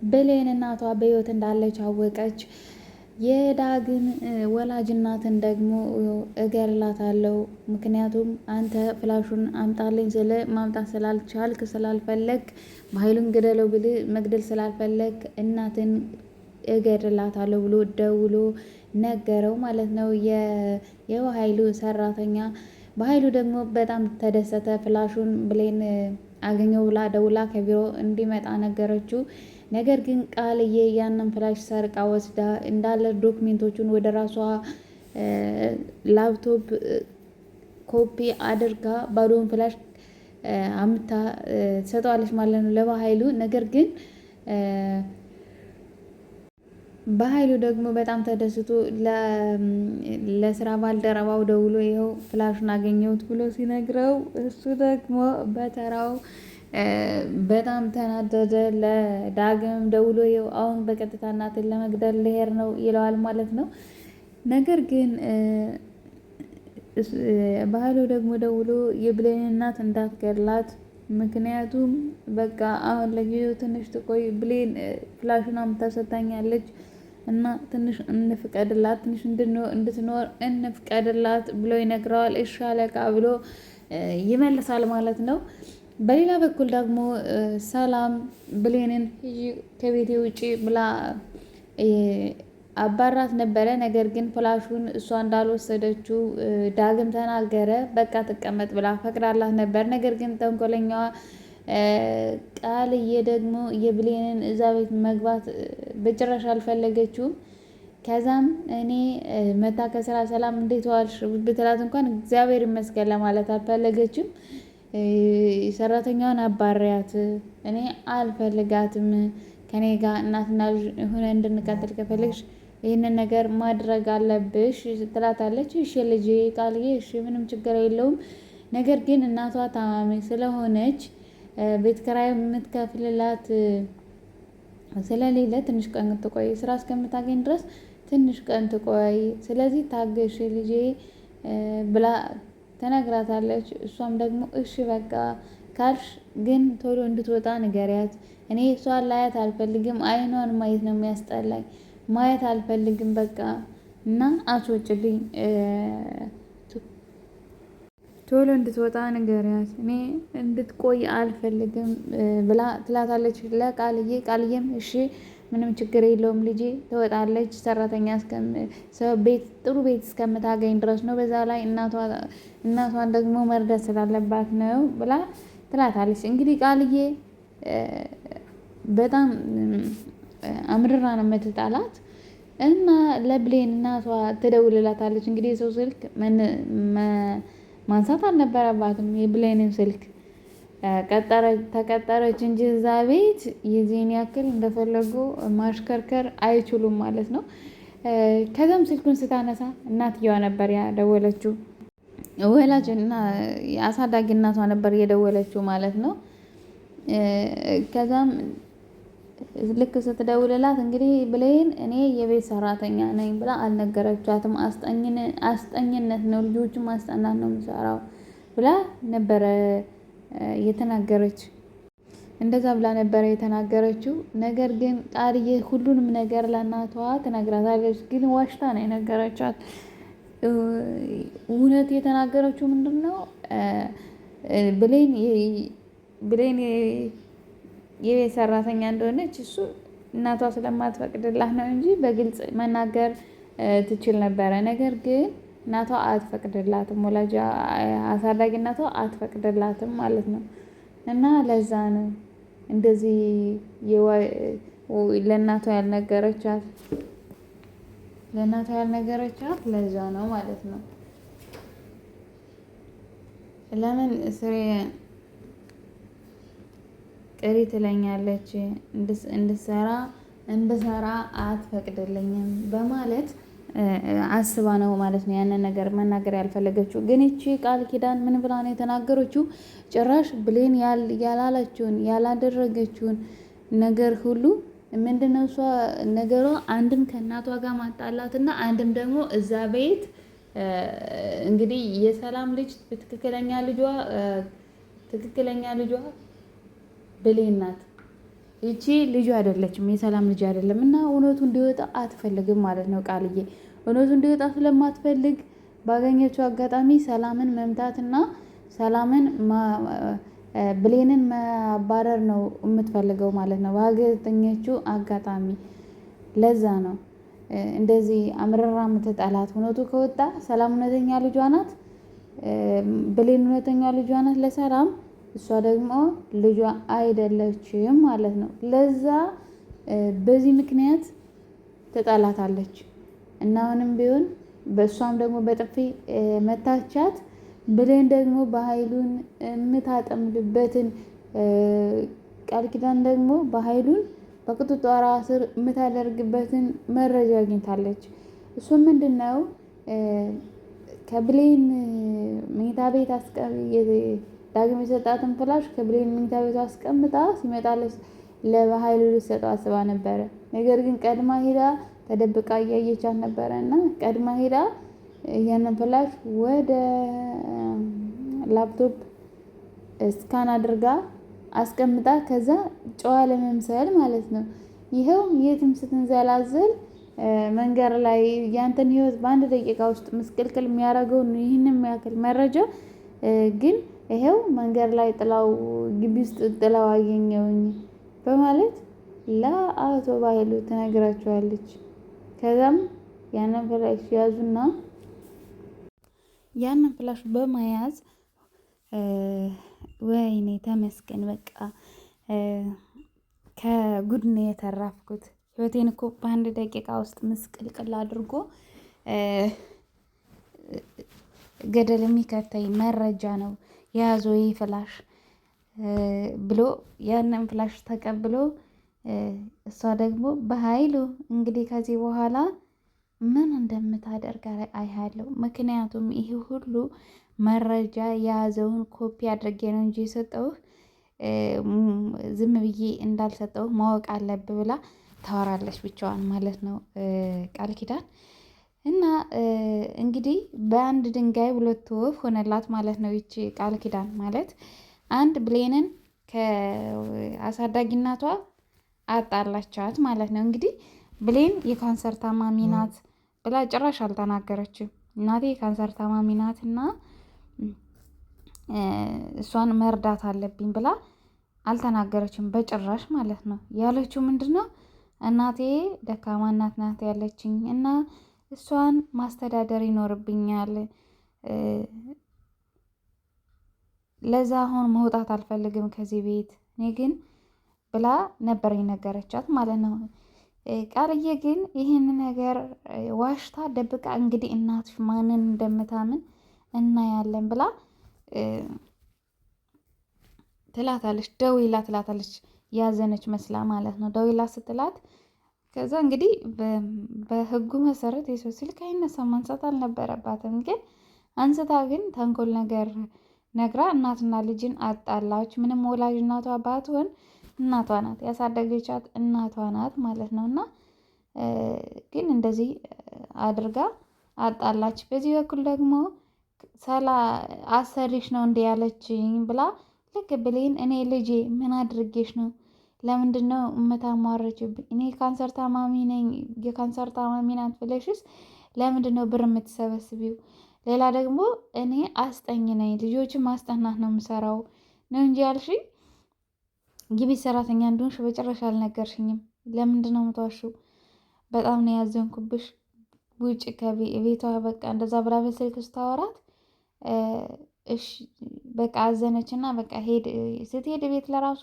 ብሌን እናቷ በህይወት እንዳለች አወቀች። የዳግም ወላጅ እናትን ደግሞ እገድላታለሁ፣ ምክንያቱም አንተ ፍላሹን አምጣልኝ ስለ ማምጣት ስላልቻልክ ስላልፈለግ በኃይሉን ግደለው ብል መግደል ስላልፈለግ እናትን እገድላታለሁ ብሎ ደውሎ ነገረው ማለት ነው የኃይሉ ሰራተኛ። በኃይሉ ደግሞ በጣም ተደሰተ። ፍላሹን ብሌን አገኘው ብላ ደውላ ከቢሮ እንዲመጣ ነገረችው። ነገር ግን ቃልዬ ያንን ፍላሽ ሰርቃ ወስዳ እንዳለ ዶክሜንቶቹን ወደ ራሷ ላፕቶፕ ኮፒ አድርጋ ባዶውን ፍላሽ አምታ ትሰጠዋለች ማለት ነው ለበኃይሉ። ነገር ግን በኃይሉ ደግሞ በጣም ተደስቶ ለስራ ባልደረባው ደውሎ ይኸው ፍላሹን አገኘሁት ብሎ ሲነግረው እሱ ደግሞ በተራው በጣም ተናደደ። ለዳግም ደውሎ ይኸው አሁን በቀጥታ እናትን ለመግደል ልሄድ ነው ይለዋል ማለት ነው። ነገር ግን በኃይሉ ደግሞ ደውሎ የብሌን እናት እንዳትገድላት፣ ምክንያቱም በቃ አሁን ለጊዜው ትንሽ ትቆይ፣ ብሌን ፍላሹን አምጥታ ሰጥታኛለች እና ትንሽ እንፍቀድላት፣ ትንሽ እንድትኖር እንፍቀድላት ብሎ ይነግረዋል። እሺ አለቃ ብሎ ይመልሳል ማለት ነው። በሌላ በኩል ደግሞ ሰላም ብሌንን ከቤቴ ውጪ ብላ አባራት ነበረ። ነገር ግን ፍላሹን እሷ እንዳልወሰደችው ዳግም ተናገረ። በቃ ትቀመጥ ብላ ፈቅዳላት ነበር። ነገር ግን ተንኮለኛዋ ቃልዬ ደግሞ የብሌንን እዛ ቤት መግባት በጭራሽ አልፈለገችውም። ከዛም እኔ መታ ከስራ ሰላም እንዴት ዋልሽ ብትላት እንኳን እግዚአብሔር ይመስገን ለማለት አልፈለገችም። ሰራተኛዋን አባሪያት፣ እኔ አልፈልጋትም፣ ከኔ ጋር እናትና ልጅ ሆነ እንድንቀጥል ከፈለግሽ ይህንን ነገር ማድረግ አለብሽ ትላታለች። እሺ ልጄ ቃልዬ፣ እሺ ምንም ችግር የለውም። ነገር ግን እናቷ ታማሚ ስለሆነች ቤት ኪራይ የምትከፍልላት ስለሌለ ትንሽ ቀን ትቆይ፣ ስራ እስከምታገኝ ድረስ ትንሽ ቀን ትቆይ፣ ስለዚህ ታገሽ ልጄ ብላ ተነግራታለች። እሷም ደግሞ እሺ በቃ ካልሽ ግን ቶሎ እንድትወጣ ንገሪያት፣ እኔ እሷን ላያት አልፈልግም፣ አይኗን ማየት ነው የሚያስጠላኝ፣ ማየት አልፈልግም በቃ እና አስወጭልኝ፣ ቶሎ እንድትወጣ ንገሪያት፣ እኔ እንድትቆይ አልፈልግም ብላ ትላታለች ለቃልዬ። ቃልዬም እሺ ምንም ችግር የለውም ልጄ ትወጣለች፣ ሰራተኛ ቤት ጥሩ ቤት እስከምታገኝ ድረስ ነው፣ በዛ ላይ እናቷን ደግሞ መርዳት ስላለባት ነው ብላ ትላታለች። እንግዲህ ቃልዬ በጣም አምርራ ነው የምትጣላት እና ለብሌን እናቷ ትደውልላታለች። እንግዲህ የሰው ስልክ ማንሳት አልነበረባትም፣ የብሌንን ስልክ ተቀጠረች እንጂ እዛ ቤት የዚህን ያክል እንደፈለጉ ማሽከርከር አይችሉም ማለት ነው። ከዛም ስልኩን ስታነሳ እናትየዋ ነበር ያደወለችው፣ ወላጅ እና አሳዳጊ እናቷ ነበር የደወለችው ማለት ነው። ከዛም ልክ ስትደውልላት እንግዲህ ብሌን እኔ የቤት ሰራተኛ ነኝ ብላ አልነገረቻትም። አስጠኝነት ነው፣ ልጆቹን ማስጠናት ነው የምሰራው ብላ ነበረ የተናገረች። እንደዛ ብላ ነበረ የተናገረችው። ነገር ግን ቃልዬ ሁሉንም ነገር ለእናቷ ትነግራታለች፣ ግን ዋሽታ ነው የነገረቻት። እውነት የተናገረችው ምንድን ነው? ብሌን የቤት ሰራተኛ እንደሆነች እሱ እናቷ ስለማትፈቅድላት ነው እንጂ በግልጽ መናገር ትችል ነበረ። ነገር ግን እናቷ አትፈቅድላትም፣ ወላጅ አሳዳጊ እናቷ አትፈቅድላትም ማለት ነው። እና ለዛ ነው እንደዚህ ለእናቷ ያልነገረቻት ለዛ ነው ማለት ነው። ለምን ስሬ ቅሪ ትለኛለች፣ እንድሰራ አትፈቅድልኝም በማለት አስባ ነው ማለት ነው ያንን ነገር መናገር ያልፈለገችው። ግን ይቺ ቃል ኪዳን ምን ብላ ነው የተናገረችው? ጭራሽ ብሌን ያላለችውን ያላደረገችውን ነገር ሁሉ ምንድነው እሷ ነገሯ አንድም ከእናቷ ጋር ማጣላትና አንድም ደግሞ እዛ ቤት እንግዲህ የሰላም ልጅ ትክክለኛ ልጇ ብሌን ናት። ይቺ ልጁ አይደለችም፣ የሰላም ልጅ አይደለም። እና እውነቱ እንዲወጣ አትፈልግም ማለት ነው ቃልዬ። እውነቱ እንዲወጣ ስለማትፈልግ ባገኘችው አጋጣሚ ሰላምን መምታትና ሰላምን ብሌንን ማባረር ነው የምትፈልገው ማለት ነው፣ ባገኘችው አጋጣሚ። ለዛ ነው እንደዚህ አምረራ የምትጠላት። እውነቱ ከወጣ ሰላም እውነተኛ ልጇ ናት፣ ብሌን እውነተኛ ልጇ ናት ለሰላም። እሷ ደግሞ ልጇ አይደለችም ማለት ነው። ለዛ በዚህ ምክንያት ትጠላታለች። እና አሁንም ቢሆን በእሷም ደግሞ በጥፊ መታቻት። ብሌን ደግሞ በኃይሉን የምታጠምድበትን ቃል ኪዳን ደግሞ በኃይሉን በቁጥጥሯ ስር የምታደርግበትን መረጃ አግኝታለች። እሱ ምንድን ነው? ከብሌን መኝታ ቤት ዳግም የሰጣትን ፍላሽ ከብሌን መኝታ ቤቷ አስቀምጣ ሲመጣለች ለኃይሉ ልትሰጠው አስባ ነበረ። ነገር ግን ቀድማ ሄዳ ተደብቃ እያየቻት ነበረ እና ቀድማ ሄዳ ያንን ፍላሽ ወደ ላፕቶፕ ስካን አድርጋ አስቀምጣ ከዛ ጨዋ ለመምሰል ማለት ነው። ይኸው የትም ስትንዘላዘል መንገድ ላይ ያንተን ህይወት በአንድ ደቂቃ ውስጥ ምስቅልቅል የሚያደርገውን ይህንን የሚያክል መረጃ ግን ይኸው መንገድ ላይ ጥላው ግቢ ውስጥ ጥላው አገኘውኝ በማለት ለአቶ ባይሉ ትነግራቸዋለች። ከዛም ያንን ፍላሽ ያዙና ያንን ፍላሽ በመያዝ ወይኔ ተመስገን በቃ ከጉድ ነው የተረፍኩት። ህይወቴን እኮ በአንድ ደቂቃ ውስጥ ምስቅልቅል አድርጎ ገደል የሚከተኝ መረጃ ነው የያዘው ይህ ፍላሽ ብሎ ያንን ፍላሽ ተቀብሎ እሷ ደግሞ በኃይሉ እንግዲህ ከዚህ በኋላ ምን እንደምታደርግ አይሃለሁ። ምክንያቱም ይህ ሁሉ መረጃ የያዘውን ኮፒ አድርጌ ነው እንጂ የሰጠውህ ዝም ብዬ እንዳልሰጠውህ ማወቅ አለብህ ብላ ታወራለች ብቻዋን ማለት ነው ቃል ኪዳን። እና እንግዲህ በአንድ ድንጋይ ሁለት ወፍ ሆነላት ማለት ነው። ይቺ ቃል ኪዳን ማለት አንድ ብሌንን ከአሳዳጊ እናቷ አጣላቻት ማለት ነው። እንግዲህ ብሌን የካንሰር ታማሚ ናት ብላ ጭራሽ አልተናገረችም። እናቴ የካንሰር ታማሚ ናት እና እሷን መርዳት አለብኝ ብላ አልተናገረችም በጭራሽ ማለት ነው። ያለችው ምንድነው? እናቴ ደካማ እናት ናት ያለችኝ እና እሷን ማስተዳደር ይኖርብኛል፣ ለዛ አሁን መውጣት አልፈልግም ከዚህ ቤት እኔ ግን ብላ ነበር የነገረቻት ማለት ነው። ቃልዬ ግን ይህን ነገር ዋሽታ ደብቃ እንግዲህ እናትሽ ማንን እንደምታምን እናያለን ብላ ትላታለች። ደውላ ትላታለች ያዘነች መስላ ማለት ነው። ደውላ ስትላት ከዛ እንግዲህ በህጉ መሰረት የሰው ስልክ አይነሳም፣ ማንሳት አልነበረባትም። ግን አንስታ ግን ተንኮል ነገር ነግራ እናትና ልጅን አጣላች። ምንም ወላጅ እናቷ ባትሆን እናቷ ናት ያሳደገቻት፣ እናቷ ናት ማለት ነው። እና ግን እንደዚህ አድርጋ አጣላች። በዚህ በኩል ደግሞ አሰሪሽ ነው እንዴ ያለችኝ ብላ ልክ ብሌን እኔ ልጄ ምን አድርጌሽ ነው? ለምንድን ነው የምታሟረችብኝ? እኔ ካንሰር ታማሚ ነኝ፣ የካንሰር ታማሚ ናት ብለሽስ ለምንድን ነው ብር የምትሰበስቢው? ሌላ ደግሞ እኔ አስጠኝ ነኝ፣ ልጆችን ማስጠናት ነው የምሰራው ነው እንጂ ያልሽኝ የቤት ሰራተኛ እንደሆንሽ በጭራሽ አልነገርሽኝም። ለምንድን ነው የምትዋሺው? በጣም ነው ያዘንኩብሽ። ውጭ ከቤቷ በቃ እንደዛ ብላ በስልክ ስታወራት እሺ በቃ አዘነችና በቃ ስትሄድ ቤት ለራሱ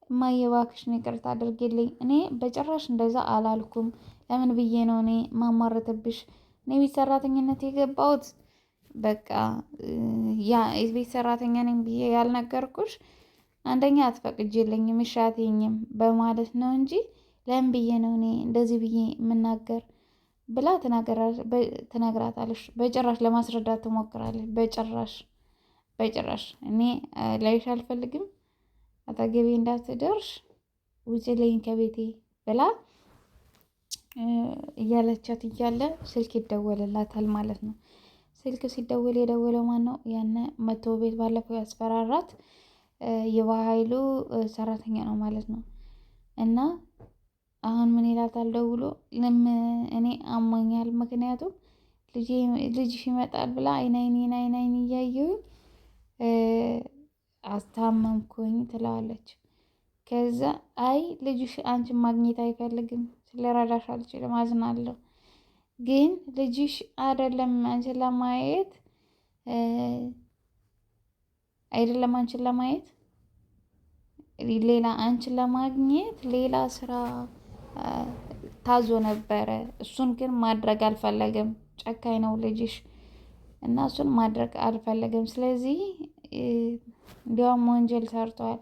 እማዬ እባክሽን ይቅርታ አድርጌልኝ፣ እኔ በጭራሽ እንደዛ አላልኩም። ለምን ብዬ ነው እኔ ማሟረትብሽ? እኔ ቤት ሰራተኝነት የገባሁት በቃ ያ የቤት ሰራተኛ ነኝ ብዬ ያልነገርኩሽ አንደኛ አትፈቅጂልኝም እሺ አትይኝም በማለት ነው እንጂ ለምን ብዬ ነው እኔ እንደዚህ ብዬ የምናገር ብላ ትነግራታለች። በጭራሽ ለማስረዳት ትሞክራለች። በጭራሽ እኔ ላይሽ አልፈልግም፣ አጠገቤ እንዳትደርሽ፣ ውጪልኝ ከቤቴ ብላ እያለቻት እያለ ስልክ ይደወልላታል ማለት ነው። ስልክ ሲደወል የደወለው ማን ነው? ያነ መቶ ቤት ባለፈው ያስፈራራት የባህይሉ ሰራተኛ ነው ማለት ነው። እና አሁን ምን ይላታል ደውሎ እኔ አሞኛል፣ ምክንያቱም ልጅሽ ይመጣል ብላ አይን እያየሁኝ አስታመምኩኝ ትለዋለች። ከዛ አይ ልጅሽ አንቺን ማግኘት አይፈልግም፣ ስለረዳሽ አልችልም፣ አዝናለሁ፣ ግን ልጅሽ አይደለም አንቺን ለማየት ሌላ አንቺን ለማግኘት ሌላ ስራ ታዞ ነበረ። እሱን ግን ማድረግ አልፈለገም። ጨካኝ ነው ልጅሽ እና እሱን ማድረግ አልፈለገም። ስለዚህ እንዲያውም ወንጀል ሰርተዋል።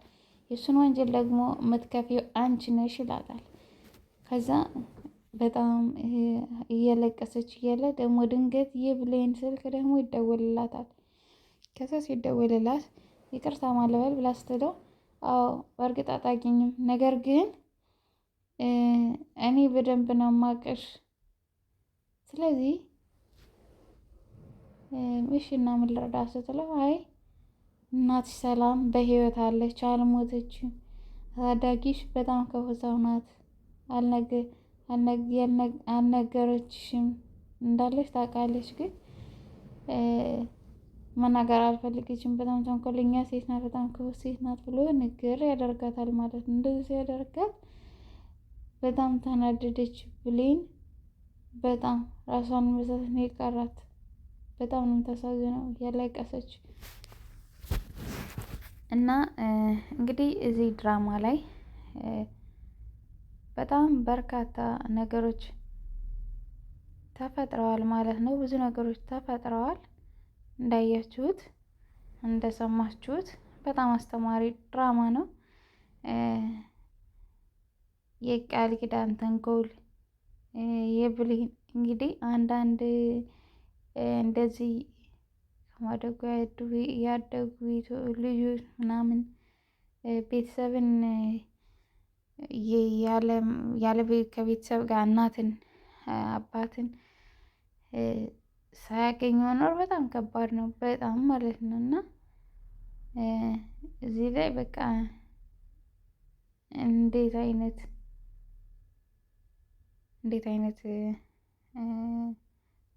የእሱን ወንጀል ደግሞ የምትከፊው አንቺ ነሽ ይላታል። ከዛ በጣም እየለቀሰች እያለ ደግሞ ድንገት የብሌን ስልክ ደግሞ ይደወልላታል። ከዛ ሲደወልላት ይቅርታ ማለበል ብላ ስትለው አዎ በእርግጥ አታውቂኝም፣ ነገር ግን እኔ በደንብ ነው የማውቅሽ። ስለዚህ እሺ እና ምን ልረዳ ስትለው አይ እናትሽ ሰላም በህይወት አለች፣ አልሞተችም። ታዳጊሽ በጣም ክፉ ሰው ናት፣ አልነገረችሽም፣ እንዳለች ታውቃለች፣ ግን መናገር አልፈልገችም። በጣም ተንኮለኛ ሴት ናት፣ በጣም ክፉ ሴት ናት ብሎ ንግር ያደርጋታል ማለት ነው። እንደዚህ ሲያደርጋት በጣም ተናደደች ብሌን። በጣም ራሷን መሳት ነው የቀራት። በጣም ነው የምታሳዝነው እያለቀሰች እና እንግዲህ እዚህ ድራማ ላይ በጣም በርካታ ነገሮች ተፈጥረዋል ማለት ነው። ብዙ ነገሮች ተፈጥረዋል እንዳያችሁት እንደሰማችሁት። በጣም አስተማሪ ድራማ ነው። የቃል ኪዳን ተንኮል የብሌን እንግዲህ አንዳንድ እንደዚህ ከማደጉ ያደጉ ልጆች ምናምን ቤተሰብን ያለ ከቤተሰብ ጋር እናትን አባትን ሳያገኙ መኖር በጣም ከባድ ነው። በጣም ማለት ነው። እና እዚህ ላይ በቃ እንዴት አይነት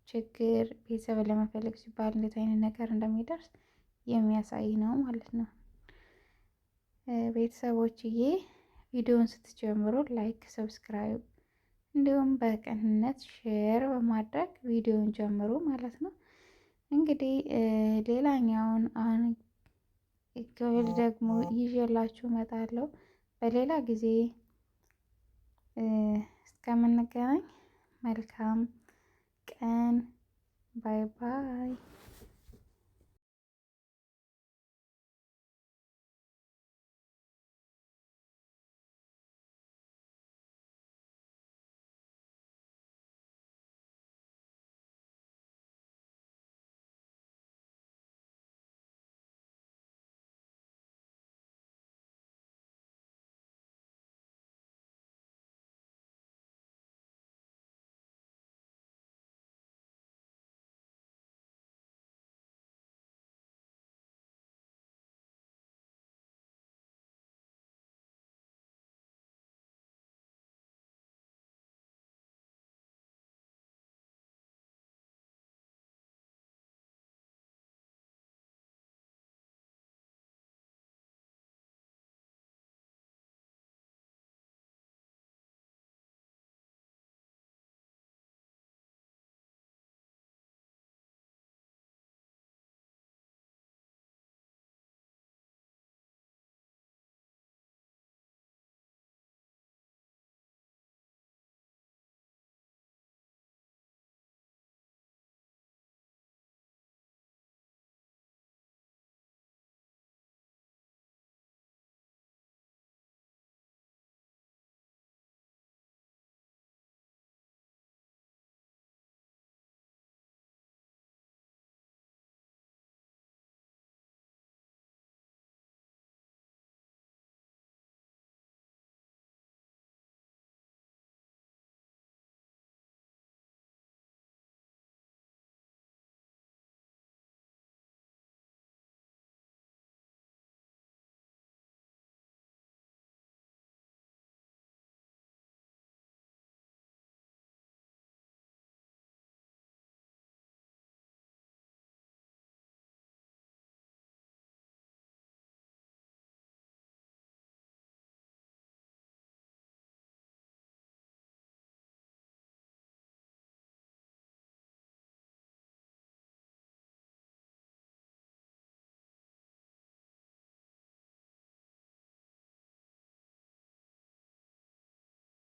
ችግር ቤተሰብን ለመፈለግ ሲባል እንዴት አይነት ነገር እንደሚደርስ የሚያሳይ ነው ማለት ነው። ቤተሰቦችዬ ቪዲዮውን ስትጀምሩ ላይክ፣ ሰብስክራይብ እንዲሁም በቅንነት ሼር በማድረግ ቪዲዮውን ጀምሩ ማለት ነው። እንግዲህ ሌላኛውን አሁን ክፍል ደግሞ ይዤላችሁ እመጣለሁ በሌላ ጊዜ። እስከምንገናኝ መልካም ቀን። ባይ ባይ።